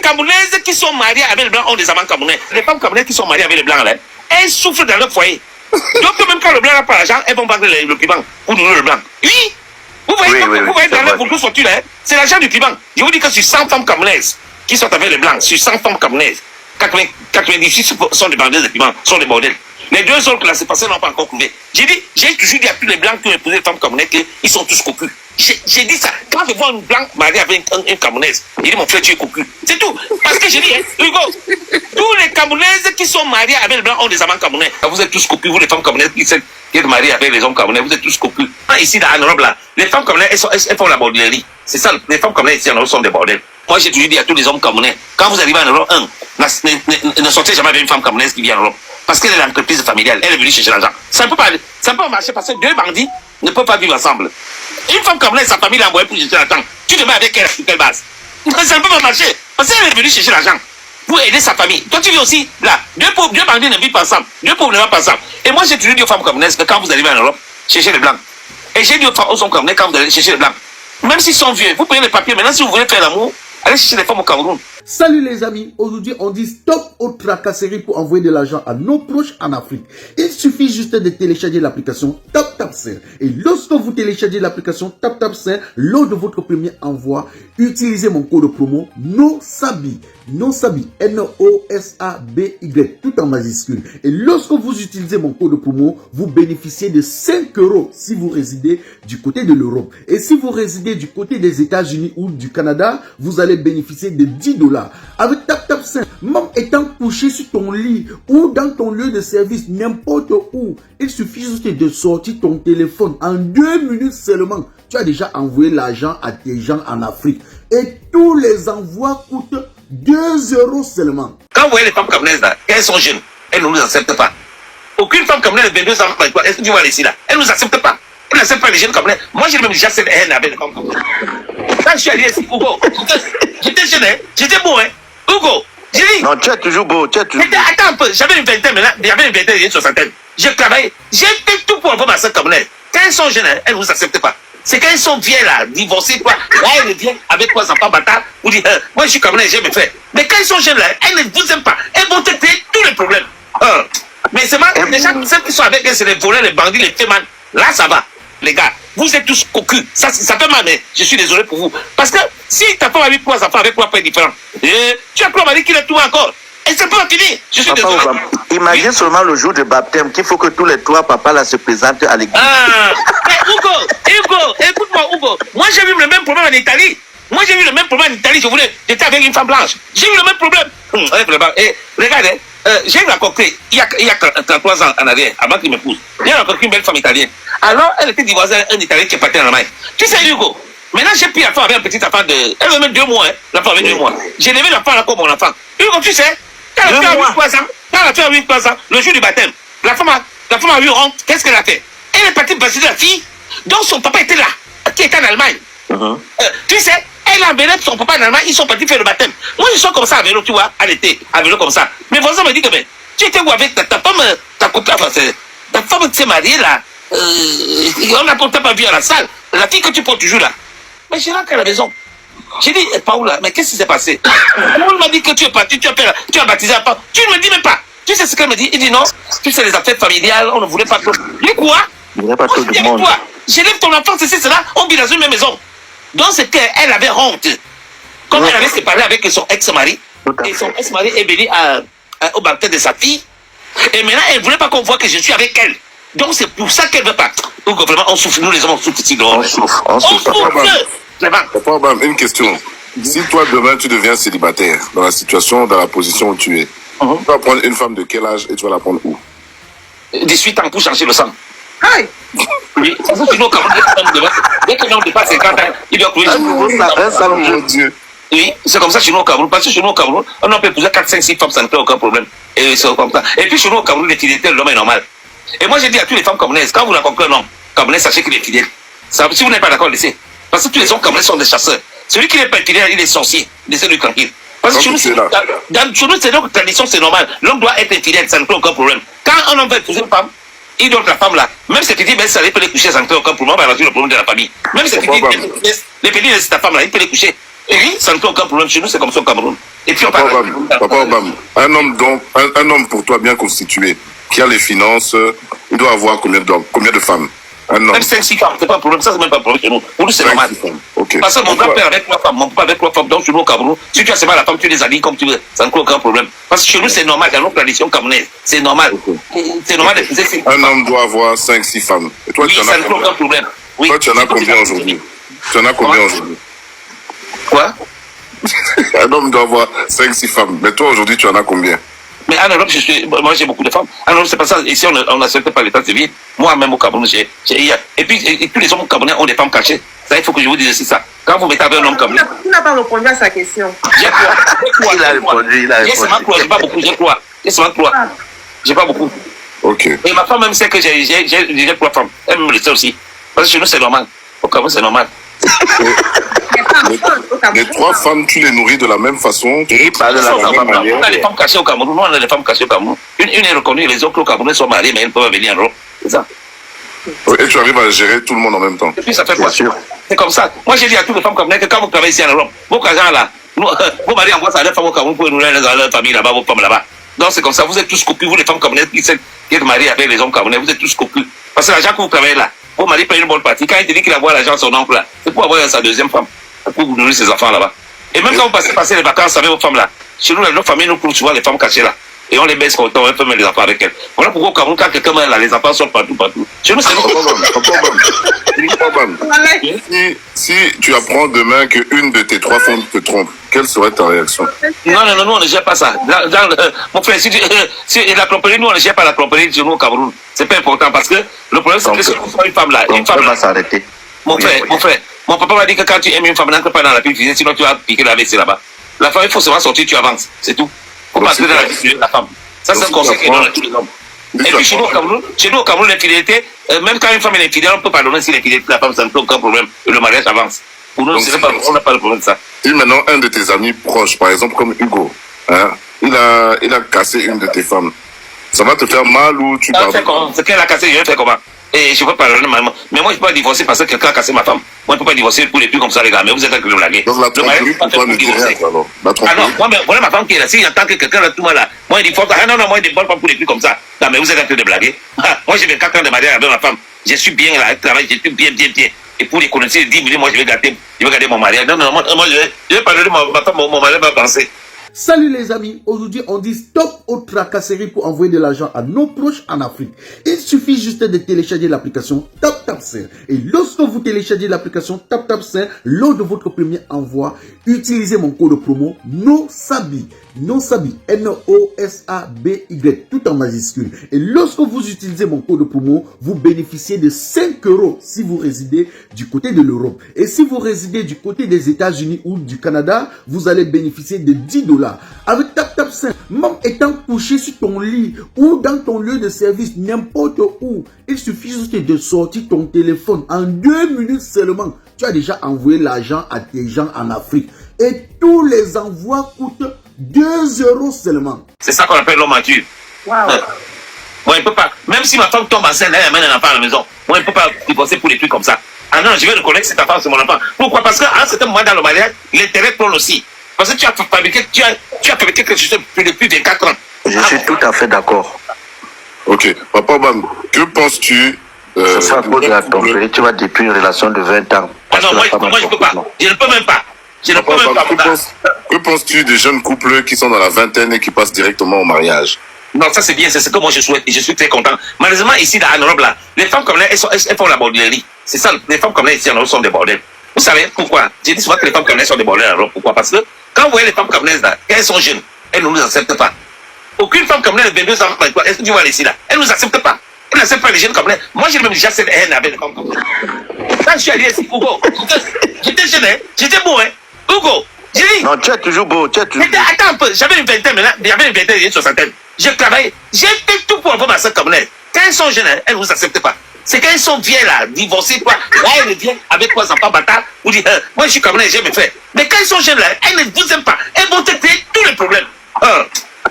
Camerounaises qui sont mariées avec les Blancs ont des amants camerounais. Les femmes camerounaises qui sont mariées avec les Blancs, là, elles souffrent dans leur foyer. Donc, même quand le Blanc n'a pas l'argent, elles vont vendre le piment pour nourrir le Blanc. Oui. Vous voyez, vous voyez dans leur bourgeois sortu là, c'est l'argent du piment. Je vous dis que sur 100 femmes camerounaises qui sont avec les Blancs, sur 100 femmes camerounaises, 98 sont des vendeuses de piment, sont des modèles. Les deux autres là, c'est parce qu'ils n'ont pas encore trouvé. J'ai toujours dit à tous les Blancs qui ont épousé les femmes camerounaises qu'ils sont tous cocus. J'ai dit ça. Quand je vois une Blanc mariée avec une Camerounaise, j'ai dit mon frère, tu es cocu. C'est tout. Parce que j'ai dit, Hugo, tous les Camerounaises qui sont mariées avec les Blancs ont des amants camerounais. Vous êtes tous cocus, vous les femmes camerounaises qui êtes mariées avec les hommes camerounais, vous êtes tous cocus. Ici, en Europe, là, les femmes camerounaises, elles font la bordellerie. C'est ça, les femmes camerounaises ici en Europe sont des bordels. Moi, j'ai toujours dit à tous les hommes camerounais, quand vous arrivez en Europe, ne sortez jamais avec une femme camerounaise qui vient en Europe. Parce qu'elle est l'entreprise familiale, elle est venue chercher l'argent. Ça ne peut pas marcher parce que deux bandits ne peuvent pas vivre ensemble. Une femme camerounaise, sa famille l'a envoyée pour chercher l'argent. Tu te mets avec elle sur quelle base? Ça ne peut pas marcher. Parce qu'elle est venue chercher l'argent pour aider sa famille. Toi, tu vis aussi, là, deux bandits ne vivent pas ensemble. Deux pauvres ne vivent pas ensemble. Et moi, j'ai toujours dit aux femmes camerounaises que quand vous arrivez en Europe, cherchez les Blancs. Et j'ai dit aux hommes camerounais, quand vous allez chercher les Blancs, même s'ils sont vieux, vous prenez les papiers. Maintenant, si vous voulez faire l'amour, allez chercher les femmes au Cameroun. Salut les amis, aujourd'hui on dit stop aux tracasseries pour envoyer de l'argent à nos proches en Afrique. Il suffit juste de télécharger l'application TapTapSend. Et lorsque vous téléchargez l'application TapTapSend, lors de votre premier envoi, utilisez mon code promo NOSABI. NOSABI, N-O-S-A-B-Y, tout en majuscule. Et lorsque vous utilisez mon code promo, vous bénéficiez de 5 € si vous résidez du côté de l'Europe. Et si vous résidez du côté des États-Unis ou du Canada, vous allez bénéficier de 10 $. Avec TapTapSend, même étant couché sur ton lit ou dans ton lieu de service, n'importe où, il suffit juste de sortir ton téléphone. En 2 minutes seulement, tu as déjà envoyé l'argent à tes gens en Afrique. Et tous les envois coûtent 2 € seulement. Quand vous voyez les femmes camerounaises là, elles sont jeunes, elles ne nous acceptent pas. Aucune femme camerounaise de 22 ans, est-ce que tu vois ici là? Elles ne nous acceptent pas. Elles n'acceptent pas les jeunes camerounais. Moi, j'ai même déjà cette haine avec les femmes camerounaises. Quand je suis allé ici, Hugo, j'étais jeune, hein? J'étais beau, hein? Hugo, j'ai dit. Non, tu es toujours beau, tu es toujours beau. Attends un peu, j'avais une vingtaine maintenant, j'avais une vingtaine et une soixantaine. J'ai travaillé, j'ai fait tout pour avoir ma soeur camerounaise. Quand elles sont jeunes, hein, elles ne vous acceptent pas. C'est quand elles sont vieilles là, divorcées, quoi. Là, elles viennent avec 3 enfants bâtards, vous dites, moi je suis camerounais, j'ai mes frères. Mais quand elles sont jeunes là, elles ne vous aiment pas. Elles vont te créer tous les problèmes. Mais c'est mal, les gens, celles qui sont avec elles, c'est les voleurs, les bandits, les témoins. Là, ça va, les gars. Vous êtes tous cocus. Ça fait mal, mais je suis désolé pour vous. Parce que si ta femme a eu 3 enfants avec 3 pères différents, tu as quoi m'a dit qu'il est tout encore. Et c'est pas fini. Je suis désolé. Imagine seulement le jour de baptême qu'il faut que tous les 3 papas là se présentent à l'église. Mais Hugo, écoute-moi Hugo. Moi j'ai eu le même problème en Italie. J'étais avec une femme blanche. J'ai eu le même problème. Et regardez, j'ai rencontré, il y a 33 ans en arrière, avant qu'il m'épouse, j'ai rencontré une belle femme italienne. Alors, elle était divorcée d'un Italien qui est parti en Allemagne. Tu sais, Hugo, maintenant j'ai pris la femme avec un petit enfant de... Elle avait même 2 mois, hein, la femme avait 2 mois. J'ai levé la femme là comme mon enfant. Hugo, tu sais, quand la femme a eu 3 ans, le jour du baptême, la femme a eu honte, qu'est-ce qu'elle a fait? Elle est partie baptiser la fille, dont son papa était là, qui était en Allemagne. Tu sais, elle a emmené son papa en Allemagne, ils sont partis faire le baptême. Moi, je suis comme ça à vélo, tu vois, à l'été, à vélo comme ça. Mes voisins me disent que, ben, tu étais où avec ta femme, ta copine, enfin, ta femme qui s'est mariée là, on n'a pas vu à la salle, la fille que tu portes toujours là. Mais je rentre à la maison. J'ai dit, Paola, mais qu'est-ce qui s'est passé? On m'a dit que tu es parti, tu as baptisé la femme. Tu ne me dis même pas. Tu sais ce qu'elle me dit? Il dit non, tu sais, les affaires familiales, on ne voulait pas trop. Mais quoi? Il n'y a pas tout le monde. J'élève ton enfant, c'est cela, on vit dans une même maison. Donc c'est qu'elle avait honte. Comme elle avait séparé avec son ex-mari, et son ex-mari est venu au baptême de sa fille, et maintenant elle ne voulait pas qu'on voit que je suis avec elle. Donc c'est pour ça qu'elle ne veut pas. Donc vraiment, on souffre, nous les hommes, on souffre ici. On souffre. Papa Obama, une question. Si toi demain tu deviens célibataire, dans la situation, dans la position où tu es, tu vas prendre une femme de quel âge et tu vas la prendre où? 18 ans pour changer le sang. Aïe! Oui, c'est ça, sinon, dès que l'homme dépasse 50 ans, il doit courir. Mon Dieu. Oui, c'est comme ça chez nous au Cameroun. Parce que chez nous au Cameroun, on peut épouser 4, 5, 6 femmes sans aucun problème. Et c'est comme ça. Et puis chez nous au Cameroun, les fidélités de l'homme est normale. Et moi, j'ai dit à toutes les femmes camerounaises, quand vous rencontrez un homme camerounais, sachez qu'il est fidèle. Si vous n'êtes pas d'accord, laissez. Parce que tous les hommes camerounais sont des chasseurs. Celui qui n'est pas fidèle, il est sorcier. Laissez-le tranquille. Parce que chez nous, c'est notre tradition, c'est normal. L'homme doit être fidèle, ça ne peut aucun problème. Quand un homme veut épouser une femme, il donne la femme là. Même si tu dis, ben, ça peut les coucher sans aucun problème, on va résoudre le problème de la famille. Même si tu dis, les pénis de ta femme là, il peut les coucher. Et oui, ça ne fait aucun problème. Chez nous, c'est comme ça au Cameroun. Et puis, Papa Obama, un homme pour toi bien constitué, qui a les finances, il doit avoir combien de femmes? Un homme. Même 5-6 femmes, c'est pas un problème. Ça, c'est même pas un problème chez nous. Pour nous, c'est normal. Okay. Parce que mon grand-père avec 3 femmes, mon papa avec 3 femmes. Donc, chez nous au Cameroun, si tu as seulement la femme, tu les habilles comme tu veux. Ça ne crée aucun problème. Parce que chez nous, c'est normal. Dans nos traditions camerounaises, c'est normal. C'est normal d'épouser 5 Un homme doit avoir 5-6 femmes. Et toi, oui, ça ne crée aucun problème. Oui. Toi, tu en as combien aujourd'hui? Tu en as combien aujourd'hui? Quoi? Un homme doit avoir 5-6 femmes. Mais toi, aujourd'hui, tu en as combien? Mais en Europe, moi j'ai beaucoup de femmes. En Europe, c'est pas ça. Ici, on n'accepte pas l'état civil. Moi, même au Cameroun, et puis tous les hommes camerounais ont des femmes cachées. Ça, il faut que je vous dise aussi ça. Quand vous mettez avec un homme camerounais. Tu n'as pas répondu à sa question. J'ai quoi? Il a répondu. J'ai seulement quoi? J'ai pas beaucoup. J'ai seulement quoi? J'ai pas beaucoup. Ok. Et ma femme même sait que j'ai 3 femmes. Elle me le sait aussi. Parce que chez nous, c'est normal. Au Cameroun, c'est normal. Les 3 femmes, tu les nourris de la même façon. Il parle de la même manière. On a des femmes cachées au Cameroun. Nous, on a des femmes cachées au Cameroun. Une est reconnue, les autres au Cameroun sont mariées, mais elles ne peuvent pas venir en Europe. C'est ça. Et tu arrives à gérer tout le monde en même temps. Et puis ça fait quoi? C'est comme ça. Moi, j'ai dit à toutes les femmes camerounaises que quand vous travaillez ici en Europe, vos gens là, vos maris envoient ça à leurs femmes au Cameroun pour nourrir leur famille là-bas, vos femmes là-bas. Donc c'est comme ça. Vous êtes tous copieux, vous les femmes camerounaises qui êtes mariées avec les hommes camerounais, vous êtes tous copieux. Parce que l'argent que vous travaillez là, vos maris payent une bonne partie. Quand il te dit qu'il envoie l'argent à son oncle là, c'est pour avoir sa deuxième femme, pour vous nourrir ses enfants là-bas. Et même quand vous passez les vacances avec vos femmes là, chez nous, nos familles nous courent souvent les femmes cachées là. Et on les baisse quand on peut mettre les enfants avec elles. Voilà pourquoi au Cameroun, quand quelqu'un meurt là, les enfants sortent partout. Chez nous, c'est Si tu apprends demain qu'une de tes 3 femmes te trompe, quelle serait ta réaction? Non, nous on ne gère pas ça. Mon frère, si la tromperie, nous on ne gère pas la tromperie chez nous au Cameroun. C'est pas important parce que le problème c'est que si vous une femme là, va s'arrêter. Mon frère, mon papa m'a dit que quand tu aimes une femme, n'entre pas dans la cuisine, sinon tu vas piquer la WC là-bas. La femme, il faut seulement sortir, tu avances, c'est tout. Faut pas entrer dans la vie de la femme. Ça, c'est un conseil qui donne à tous les hommes. Et puis chez nous au Cameroun, l'infidélité, même quand une femme est infidèle, on peut pardonner si l'infidélité de la femme, ça ne pose aucun problème. Et le mariage avance. Pour nous, on n'a pas de problème de ça. Et maintenant, un de tes amis proches, par exemple, comme Hugo, hein, il a cassé une de tes femmes. Ça va te faire mal ou tu pardonnes? C'est qu'elle a cassé, je vais faire comment? Et je ne peux pas pardonner maman. Mais moi, je ne peux pas divorcer parce que quelqu'un a cassé ma femme. Moi, je ne peux pas divorcer pour les plus comme ça, les gars. Mais vous êtes avec le blaguer. Donc la tromperie, pour toi, ne dit rien, alors. Ah non, voilà ma femme qui est là. Si j'entends que quelqu'un a tout mal là, moi, il dit, ah non, moi, il ne bonne pas pour les plus comme ça. Non, mais vous êtes en train de blaguer. Moi, j'ai 24 ans de mariage avec ma femme. Je suis bien là, elle travaille, je suis bien. Et pour les connaître, 10 minutes, moi, je vais garder mon mariage. Non, moi, je vais parler de ma femme, mon mariage va penser. Salut les amis, aujourd'hui on dit stop aux tracasseries pour envoyer de l'argent à nos proches en Afrique. Il suffit juste de télécharger l'application TapTapSend. Et lorsque vous téléchargez l'application TapTapSend, lors de votre premier envoi, utilisez mon code promo NOSABI. NOSABI, N-O-S-A-B-Y, tout en majuscule. Et lorsque vous utilisez mon code promo, vous bénéficiez de 5 € si vous résidez du côté de l'Europe. Et si vous résidez du côté des États-Unis ou du Canada, vous allez bénéficier de 10 $. Avec TapTapSend, même étant couché sur ton lit ou dans ton lieu de service, n'importe où, il suffit juste de sortir ton téléphone. En 2 minutes seulement, tu as déjà envoyé l'argent à tes gens en Afrique. Et tous les envois coûtent 2 € seulement. C'est ça qu'on appelle l'homme mature. Wow. Moi, il peut pas. Même si ma femme tombe enceinte, elle amène un enfant à la maison. Moi, il ne peut pas divorcer pour les trucs comme ça. Ah non, je vais reconnaître que cette femme, c'est mon enfant. Pourquoi? Parce qu'à un certain moment dans le mariage, l'intérêt prend aussi. Parce que tu as fabriqué quelque chose depuis 24 ans. Je suis tout à fait d'accord. Ok. Papa Obama, que penses-tu C'est ça à cause de la tromperie. Tu vas depuis une relation de 20 ans. Ah non, moi, je ne peux pas. Je ne peux même pas. Que penses-tu des jeunes couples qui sont dans la vingtaine et qui passent directement au mariage? Non, ça c'est bien, c'est ce que moi je souhaite et je suis très content. Malheureusement, ici en Europe, là, les femmes comme elles font la bordellerie. C'est ça, les femmes comme elles ici en Europe sont des bordels. Vous savez pourquoi? J'ai dit souvent que les femmes comme elles sont des bordels en Europe. Pourquoi? Parce que quand vous voyez les femmes comme elles là, quand elles sont jeunes, elles ne nous acceptent pas. Aucune femme comme elles de 22 ans, est-ce que tu vois ici là? Elles ne nous acceptent pas. Elles n'acceptent pas les jeunes comme elles. Moi j'ai même déjà cette haine avec les femmes comme elles. Quand je suis allé ici, Hugo, j'étais jeune, hein? J'étais beau, hein? Hugo, j'ai dit. Non, tu es toujours beau, tu es toujours beau. Attends un peu, j'avais une vingtaine maintenant, j'avais une vingtaine et une soixantaine. Je travaillais, j'ai fait tout pour avoir ma soeur comme elle. Quand elles sont jeunes, elles ne vous acceptent pas. C'est quand elles sont vieilles là, divorcées, quoi. Là, elles viennent avec 3 enfants bâtards, vous dites, moi je suis comme elle, j'ai mes frères. Mais quand elles sont jeunes là, elles ne vous aiment pas. Elles vont te créer tous les problèmes.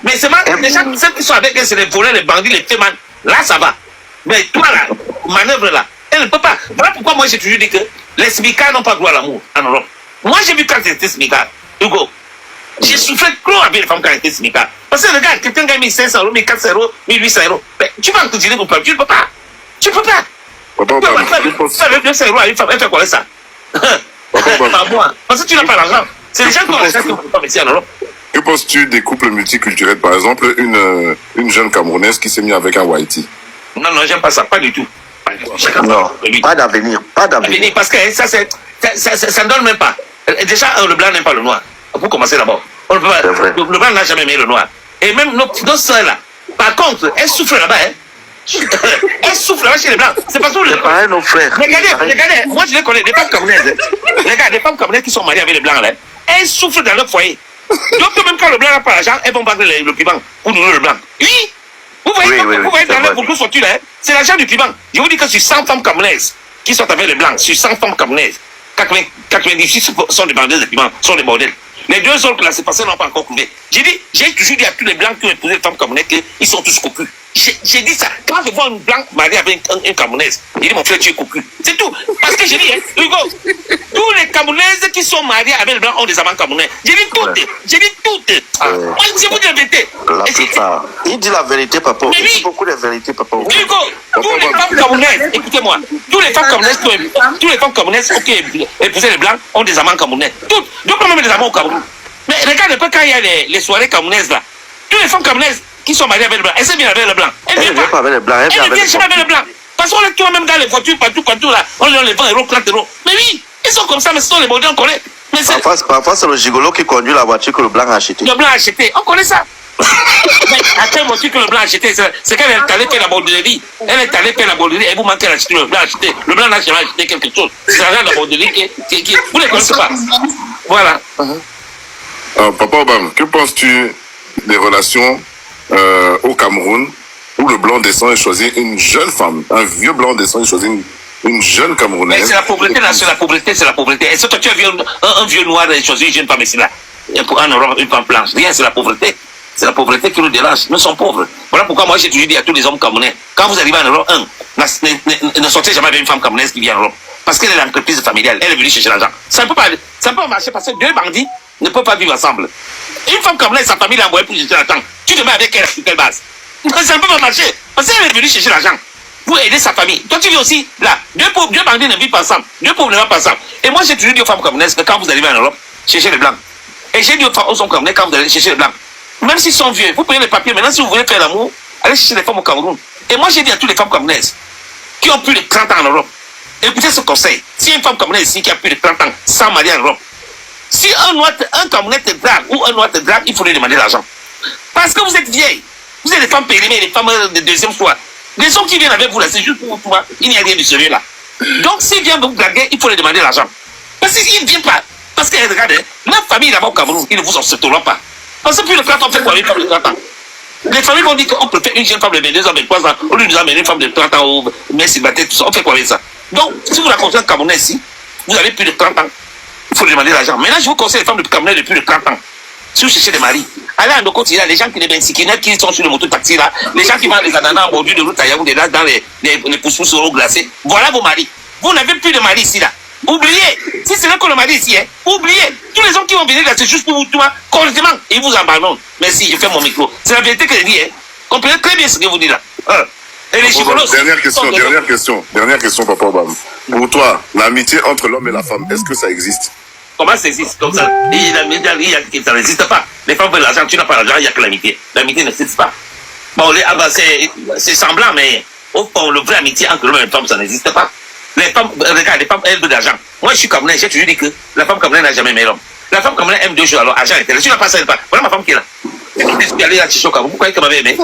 Mais c'est mal, les gens, ceux qui sont avec elles, c'est les voleurs, les bandits, les fémans. Là, ça va. Mais toi là, manœuvre là, elle ne peut pas. Voilà pourquoi moi j'ai toujours dit que les SMICA n'ont pas droit à l'amour en Europe. Moi, j'ai vu quand j'étais SMICA, Hugo. J'ai souffert trop avec les femmes quand j'étais SMICA. Parce que regarde, quelqu'un gagne 1500 euros, 1400 euros, 1800 euros. Mais tu vas continuer pour pas. Tu ne peux pas. Tu ne peux pas. Papa Obama, Ça avec 200 euros à une femme, elle fait quoi ça? Pas moi. Parce que tu n'as pas l'argent. C'est les gens qui ont l'argent qui ne peuvent pas ici en Europe. que penses-tu des couples multiculturels? Par exemple, une jeune Camerounaise qui s'est mise avec un Whitey. Non, non, j'aime pas ça. Pas du tout. Non, pas d'avenir, pas d'avenir. Parce que ça ne donne même pas. Déjà, le blanc n'aime pas le noir. Pour commencer d'abord. Le blanc n'a jamais aimé le noir. Et même nos soeurs là, par contre, elles souffrent là-bas. Hein. Elles souffrent là-bas chez les blancs. C'est parce que C'est pareil, nos frères. Regardez, moi je les connais, les femmes camerounaises. Regarde, les femmes camerounaises qui sont mariées avec les blancs là, elles souffrent dans leur foyer. Donc même quand le blanc n'a pas l'argent, elles vont battre le piment pour nourrir le blanc. Oui. Vous voyez dans leur beaucoup fortune, hein, c'est l'argent du piment. Je vous dis que sur 100 femmes camerounaises qui sont avec les blancs, sur 100 femmes camerounaises, 98 sont des bandeuses de piment, sont des bordels. Les deux autres là, c'est parce qu'ils n'ont pas encore trouvé. J'ai toujours dit à tous les blancs qui ont épousé les femmes camerounaises qu'ils sont tous cocus. J'ai dit ça. Quand je vois une blanc mariée avec une camerounaise, j'ai dit mon frère, tu es cocu. C'est tout. Parce que j'ai dit, hein, Hugo, tous les camerounaises qui sont mariées avec les blancs ont des amants camerounais. J'ai dit toutes. J'ai dit toutes. Moi, je vous dis la vérité. Il dit la vérité, papa. Mais Il dit beaucoup de vérité, papa. Hugo, tous les femmes camerounaises, écoutez-moi, tous les femmes camerounaises qui ont épousé les blancs ont des amants camerounais. Toutes. Donc, même des amants au Cameroun. Mais regarde un peu quand il y a les soirées camerounaises là. Toutes les femmes camerounaises qui sont mariées avec le blanc, elles viennent avec le blanc. Elles ne viennent pas avec le blanc. Elles ne viennent jamais avec le blanc. Parce qu'on les trouve même dans les voitures, partout là. On leur les 20 euros, 30 euros. Mais oui, ils sont comme ça, mais ce sont les modèles, on connaît. Parfois, c'est le gigolo qui conduit la voiture que le blanc a acheté. Le blanc a acheté, on connaît ça. Mais à quelle voiture que le blanc a acheté? C'est qu'elle est allée faire la borderie. Elle est allée faire la borderie et vous manquez d'acheter le blanc a acheté. Le blanc n'a jamais acheté quelque chose. C'est l'argent de la borderie qui. Vous ne les connaissez pas. Voilà. Papa Obama, que penses-tu des relations au Cameroun où le blanc descend et choisit une jeune femme, un vieux blanc descend et choisit une jeune Camerounaise? C'est la pauvreté, là, c'est la pauvreté, c'est la pauvreté. Et si toi tu as vu un vieux noir et choisi une jeune femme ici là, et pour en Europe, une femme blanche, rien, c'est la pauvreté. C'est la pauvreté qui nous dérange. Nous sommes pauvres. Voilà pourquoi moi j'ai toujours dit à tous les hommes camerounais, quand vous arrivez en Europe, ne sortez jamais avec une femme camerounaise qui vient en Europe. Parce qu'elle est l'entreprise familiale, elle est venue chercher l'argent. Ça ne peut pas marcher parce que deux bandits ne peuvent pas vivre ensemble. Une femme camerounaise, sa famille l'a envoyée pour chercher l'argent. Tu te mets avec elle sur quelle base? Ça ne peut pas marcher. Parce qu'elle est venue chercher l'argent pour aider sa famille. Toi, tu vis aussi là. Deux bandits ne vivent pas ensemble. Deux pauvres ne vivent pas ensemble. Et moi, j'ai toujours dit aux femmes camerounaises que quand vous arrivez en Europe, cherchez les blancs. Et j'ai dit aux hommes camerounais, quand vous allez chercher les blancs, même s'ils sont vieux, vous prenez les papiers. Maintenant, si vous voulez faire l'amour, allez chercher les femmes au Cameroun. Et moi, j'ai dit à toutes les femmes camerounaises qui ont plus de 30 ans en Europe, écoutez ce conseil. Si une femme camerounaise ici qui a plus de 30 ans, sans marier en Europe, si un Camerounais te drague ou un noir te drague, il faut lui demander l'argent. Parce que vous êtes vieilles. Vous êtes des femmes périmées, des femmes de deuxième choix. Les hommes qui viennent avec vous là, c'est juste pour vous, il n'y a rien de sérieux là. Donc, s'il vient vous draguer, il faut lui demander l'argent. Parce qu'il ne vient pas. Parce que, regardez, la famille là-bas au Cameroun, ils ne vous accepteront pas. Parce que plus le 30 ans fait quoi une femme de 30 ans? Les familles vont dire qu'on préfère une jeune femme de 22 ans, 23 ans, au lieu de nous amener une femme de 30 ans ou mais célibataire, tout ça. On fait quoi avec ça? Donc, si vous rencontrez un Camerounais ici, vous avez plus de 30 ans, il faut lui demander l'argent. Maintenant, je vous conseille les femmes de Camerounais de plus de 30 ans. Si vous cherchez des maris, allez à nos côtés là, les gens qui les bensikinettes qui sont sur le moto-taxi là, les gens qui vendent les ananas en bordure de route à Yaoundé là, dans les pousse-pousse au glacé, voilà vos maris. Vous n'avez plus de mari ici là. Oubliez, si c'est là qu'on le mari ici, hein, oubliez, tous les hommes qui vont venir là, c'est juste pour vous tout, complètement, ils vous abandonnent. Merci, je fais mon micro. C'est la vérité que je dis, hein. Comprenez très bien ce que vous dites là. Et les chicolos. Dernière question, Papa Obama. Pour toi, l'amitié entre l'homme et la femme, est-ce que ça existe? Comment ça existe comme ça? Ça n'existe pas. Les femmes veulent l'argent, tu n'as pas l'argent, il n'y a que l'amitié. L'amitié n'existe pas. Bon, c'est semblant, mais au fond, le vrai amitié entre l'homme et la femme, ça n'existe pas. Les femmes, regarde, les femmes, elles veulent de l'argent. Moi, je suis camerounais, j'ai toujours dit que la femme camerounaise n'a jamais aimé l'homme. La femme camerounaise aime deux choses, alors argent et intérêt. Tu n'as pas ça, elle pas. Voilà ma femme qui est là. Je suis allé à Chicho Cameroun. Vous croyez qu'elle m'avait aimé? Je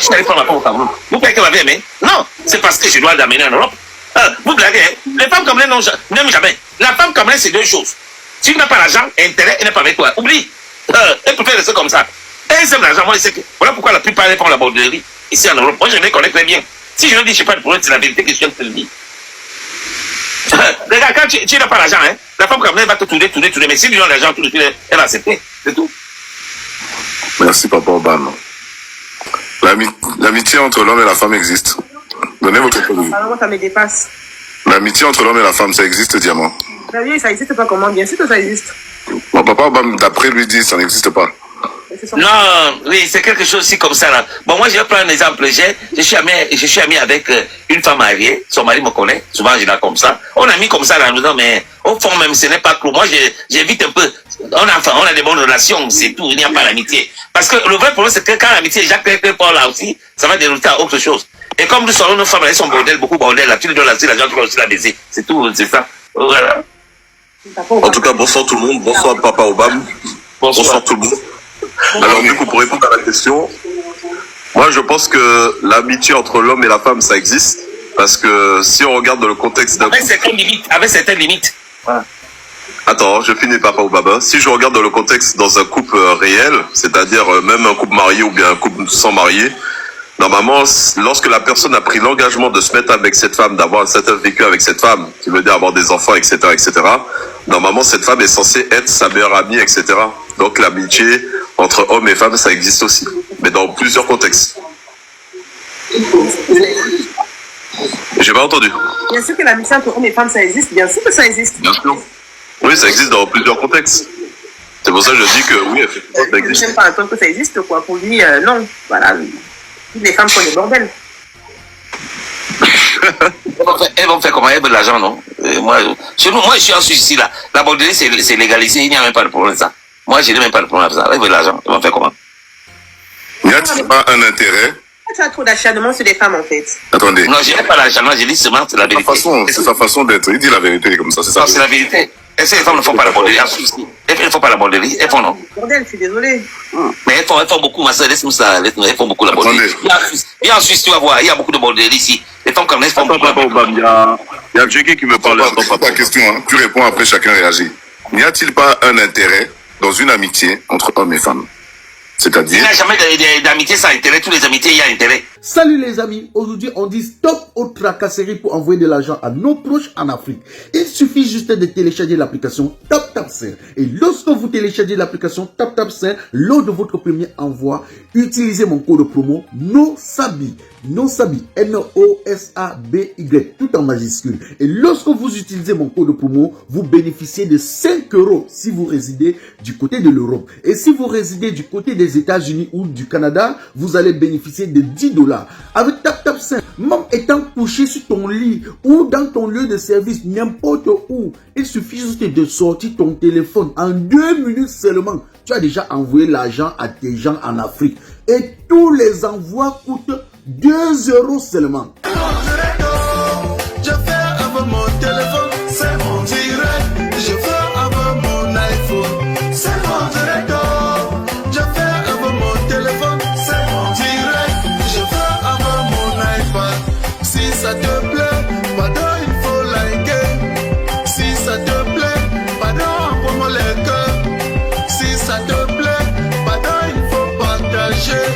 suis allé prendre ma femme au Cameroun. Vous croyez qu'elle m'avait aimé? Non, c'est parce que je dois l'amener en Europe. Vous blaguez, hein? Les femmes camerounaises n'aiment jamais. La femme camerounaise, c'est deux choses. Si tu n'as pas l'argent, intérêt, elle n'est pas avec toi. Oublie. Elle préfère rester comme ça. Elle aime l'argent. Moi, je sais que. Voilà pourquoi la plupart elles font la borderie ici en Europe. Moi, je les connais très bien. Si je ne dis, je n'ai pas de problème, c'est la vérité que je viens de te le dire. Regarde, quand tu n'as pas l'argent, hein, la femme camerounaise va te tourner, mais si tu as l'argent, tout de suite, elle va accepter. C'est tout. Merci, Papa Obama. L'amitié entre l'homme et la femme existe. Donnez votre opinion. Alors, moi, ça me dépasse. L'amitié entre l'homme et la femme, ça existe, Diamant? Ben oui, ça existe pas comment? Bien sûr que ça existe. Mon papa Obama, d'après lui, dit ça n'existe pas. Non, oui, c'est quelque chose aussi comme ça là. Bon, moi je vais prendre un exemple. Je suis ami avec une femme mariée. Son mari me connaît. Souvent je l'ai comme ça. On a mis comme ça dans le temps, mais au fond même ce n'est pas clos. Moi j'évite un peu. On a des bonnes relations, c'est tout. Il n'y a pas d'amitié. Parce que le vrai problème c'est que quand l'amitié est déjà quelque part là aussi, ça va dérouter à autre chose. Et comme nous sommes nos femmes, elles sont bordel, beaucoup bordel. Là, tu lui donnes la gens tu vas aussi la baiser. C'est tout, c'est ça. Voilà. En tout cas, bonsoir tout le monde. Bonsoir Papa Obama. Bonsoir tout le monde. Alors du coup, pour répondre à la question, moi je pense que l'amitié entre l'homme et la femme, ça existe. Parce que si on regarde dans le contexte d'un... Avec certaines limites. Voilà. Attends, je finis Papa Obama. Si je regarde dans le contexte dans un couple réel, c'est-à-dire même un couple marié ou bien un couple sans marié, normalement, lorsque la personne a pris l'engagement de se mettre avec cette femme, d'avoir un certain vécu avec cette femme, qui veut dire avoir des enfants, etc., etc., normalement, cette femme est censée être sa meilleure amie, etc. Donc, l'amitié entre hommes et femmes, ça existe aussi, mais dans plusieurs contextes. J'ai pas entendu. Bien sûr que l'amitié entre hommes et femmes, ça existe. Bien sûr que ça existe. Bien sûr. Oui, ça existe dans plusieurs contextes. C'est pour ça que je dis que oui, effectivement, ça existe. Je n'aime pas entendre que ça existe, quoi. Pour lui, non. Voilà. Toutes les femmes font des bordels. Elles vont faire comment? Elles veulent de l'argent, non? Moi, chez nous, moi, je suis en Suisse ici, là. La bordellerie, c'est légalisé. Il n'y a même pas de problème, ça. Moi, je n'ai même pas de problème avec ça. Elles veulent de l'argent. Elles vont faire comment? N'y a-t-il pas un intérêt? Tu as trop d'acharnement sur les femmes, en fait. Attendez. Non, je n'ai pas l'argent. Moi, je dis seulement, c'est la vérité. C'est sa façon d'être. Il dit la vérité comme ça, c'est ça. Non, c'est la vérité. Est-ce que les femmes ne font pas la bordellerie en Suisse? Elles ne font pas la bordellerie. Elles font non. Bordel, je suis désolé. Mais elles font beaucoup, ma soeur, laisse-nous ça. Elles font beaucoup la bordellerie. Il y a en Suisse, tu vas voir, il y a beaucoup de bordellerie ici. Les femmes comme elles font beaucoup. Papa Obama, il y a Jackie qui me parle. C'est ta question, hein. Tu réponds après, chacun réagit. N'y a-t-il pas un intérêt dans une amitié entre hommes et femmes? Il n'y C'est-à-dire... a jamais d'amitié sans intérêt. Tous les amitiés, il y a intérêt. Salut les amis, aujourd'hui on dit stop aux tracasseries pour envoyer de l'argent à nos proches en Afrique. Il suffit juste de télécharger l'application TapTapSend. Et lorsque vous téléchargez l'application TapTapSend, lors de votre premier envoi, utilisez mon code promo NOSABI. NOSABI, N-O-S-A-B-Y, tout en majuscule. Et lorsque vous utilisez mon code promo, vous bénéficiez de 5 € si vous résidez du côté de l'Europe. Et si vous résidez du côté des États-Unis ou du Canada, vous allez bénéficier de 10 $. Avec TapTapSend, même étant couché sur ton lit ou dans ton lieu de service, n'importe où, il suffit juste de sortir ton téléphone. En 2 minutes seulement, tu as déjà envoyé l'argent à tes gens en Afrique. Et tous les envois coûtent 2 € seulement. Je fais avec mon téléphone, c'est mon direct. Je fais avec mon iPhone, c'est mon direct. Je fais avec mon téléphone, c'est mon direct. Je fais avec mon iPad. Si ça te plaît, pardon, il faut liker. Si ça te plaît, pardon, envoie-moi les cœurs. Si ça te plaît, pardon, il faut partager.